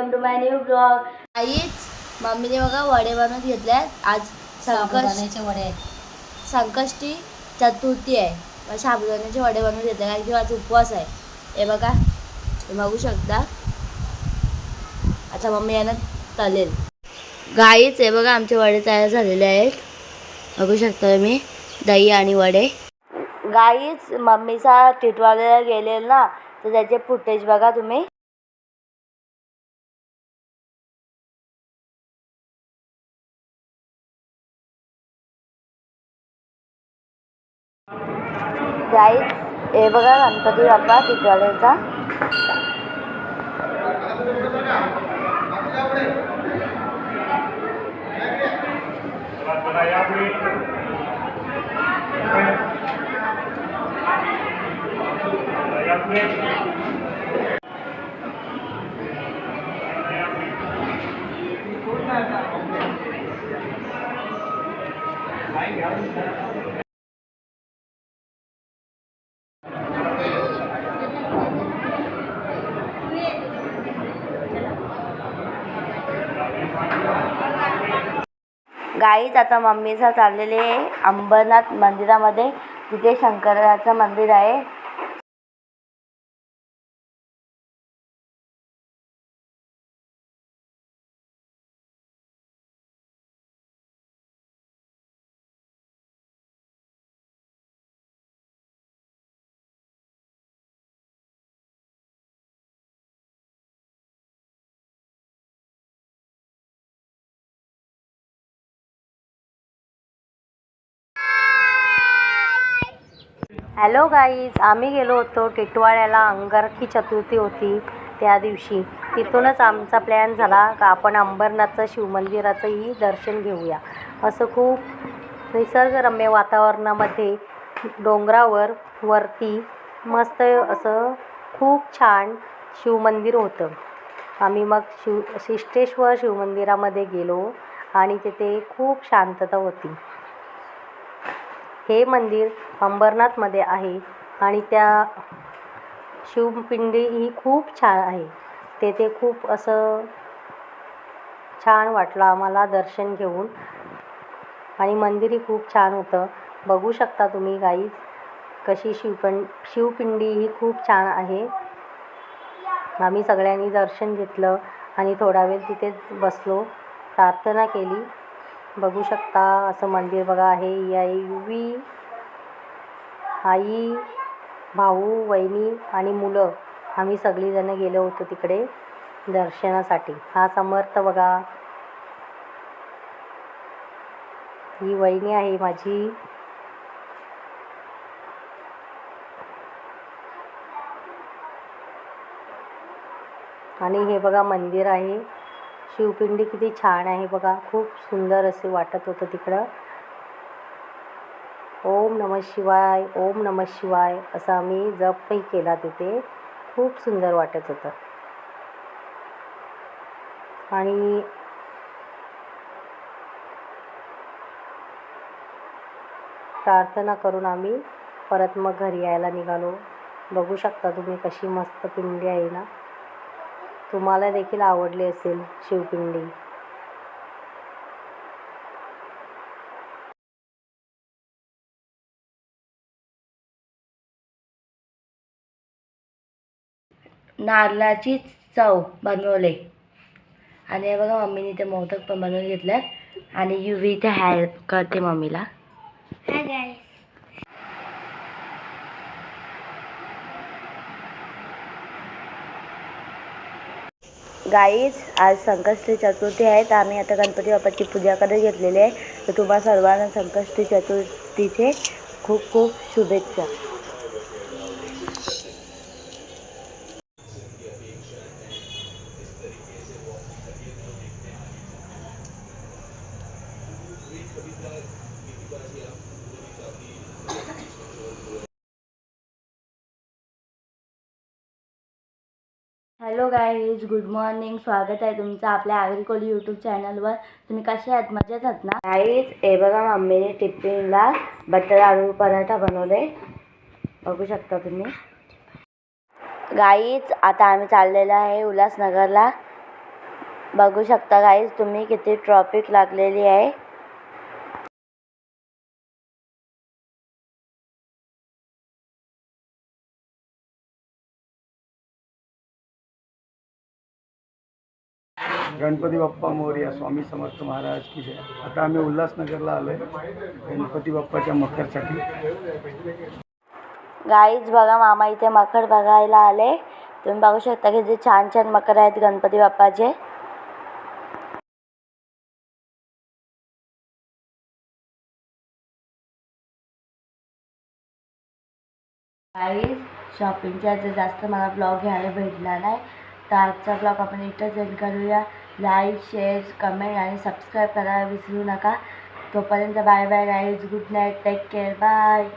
Welcome to my new blog. आईच मम्मीने बघा वडे बनवून घेतल्यात. आज संकष्टी चतुर्थी आहे. साबुदाण्याचे वडे बनवून घेतले कारण की आज उपवास आहे. हे बघा, हे बघू शकता. आता मम्मी यांना तळेल. गाईच हे बघा, आमचे वडे तयार झालेले आहेत. बघू शकता तुम्ही, दही आणि वडे. गाईच मम्मीचा टिटवाळ्याला गेलेला ना, तर त्याचे फुटेज बघा तुम्ही. गाईज हे बघा, गणपती बाप्पा टिटवाळ्याचा. गाईच आता मम्मीचा चाललेले आहे अंबरनाथ मंदिरामध्ये. तिथे शंकराचं मंदिर आहे. हॅलो गाईज, आम्ही गेलो होतो टिटवाळ्याला. अंगारकी चतुर्थी होती त्या दिवशी. तिथूनच आमचा प्लॅन झाला का आपण अंबरनाथचं शिवमंदिराचंही दर्शन घेऊया. असं खूप निसर्गरम्य वातावरणामध्ये डोंगरावर वरती मस्त असं खूप छान शिवमंदिर होतं. आम्ही मग सिद्धेश्वर शिवमंदिरामध्ये गेलो आणि तिथे खूप शांतता होती. हे मंदिर अंबरनाथमध्ये आहे आणि त्या शिवपिंडी ही खूप छान आहे. तेथे खूप असं छान वाटलं आम्हाला दर्शन घेऊन आणि मंदिरही खूप छान होतं. बघू शकता तुम्ही गाईज, कशी शिवपिंडी ही खूप छान आहे. आम्ही सगळ्यांनी दर्शन घेतलं आणि थोडा वेळ तिथेच बसलो, प्रार्थना केली. बघू शकता असं मंदिर बघा आहे. आई, भाऊ, वहिनी आणि मुलं आम्ही सगळीजणं गेलो होतो तिकडे दर्शनासाठी. हा समर्थ बघा, ही वहिनी आहे माझी. आणि हे बघा मंदिर आहे. शिवपिंडी किती छान आहे बघा, खूप सुंदर असे वाटत होतं तिकडं. ओम नमः शिवाय, ओम नमः शिवाय असं आम्ही जपही केला तिथे. खूप सुंदर वाटत होतं. आणि प्रार्थना करून आम्ही परत मग घरी यायला निघालो. बघू शकता तुम्ही कशी मस्त पिंडी आहे ना. तुम्हाला देखील आवडली असेल शिवपिंडी. नारळाची चव बनवले. आणि हे बघा, मम्मीने ते मोदक पण बनवून घेतल्यात आणि युवी इथे हेल्प करते मम्मीला. Hi guys. गाईज आज संकष्टी चतुर्थी आहे, तर आम्ही आता गणपती बाप्पाची पूजा करत घेतलेली आहे. तर तुम्हा सर्वांना संकष्टी चतुर्थीचे खूप खूप शुभेच्छा. Hello guys, good morning. स्वागत आहे तुमचं आपल्या आगरी यूट्यूब चॅनलवर. तुम्ही कसे आहात? मजेत आहात ना गाईज? हे बघा, मम्मीने टिफिनला बटर आलू पराठा बनवले. बघू शकता तुम्ही. गाईज आता आम्ही चाललेलो आहे उल्हासनगरला. बघू शकता गाईज तुम्ही किती ट्रॉफिक लागलेली आहे. गणपती बाप्पा मोरया, स्वामी समर्थ महाराज की जय. आता आम्ही उल्हासनगरला आलो आहे गणपती बाप्पाच्या मखरसाठी. गाईज बघा मामा इथे मखर बघायला आले. तुम्ही बघू शकता की जे छान छान मखर आहेत गणपती बाप्पाचे. गाईज शॉपिंगचा जर जास्त मला ब्लॉग घ्यायला भेटला नाही तर आजचा ब्लॉग आपण इथंच एंड करूया. लाईक, शेअर, कमेंट आणि सबस्क्राईब करायला विसरू नका. तोपर्यंत bye bye guys. Good night. Take care. Bye.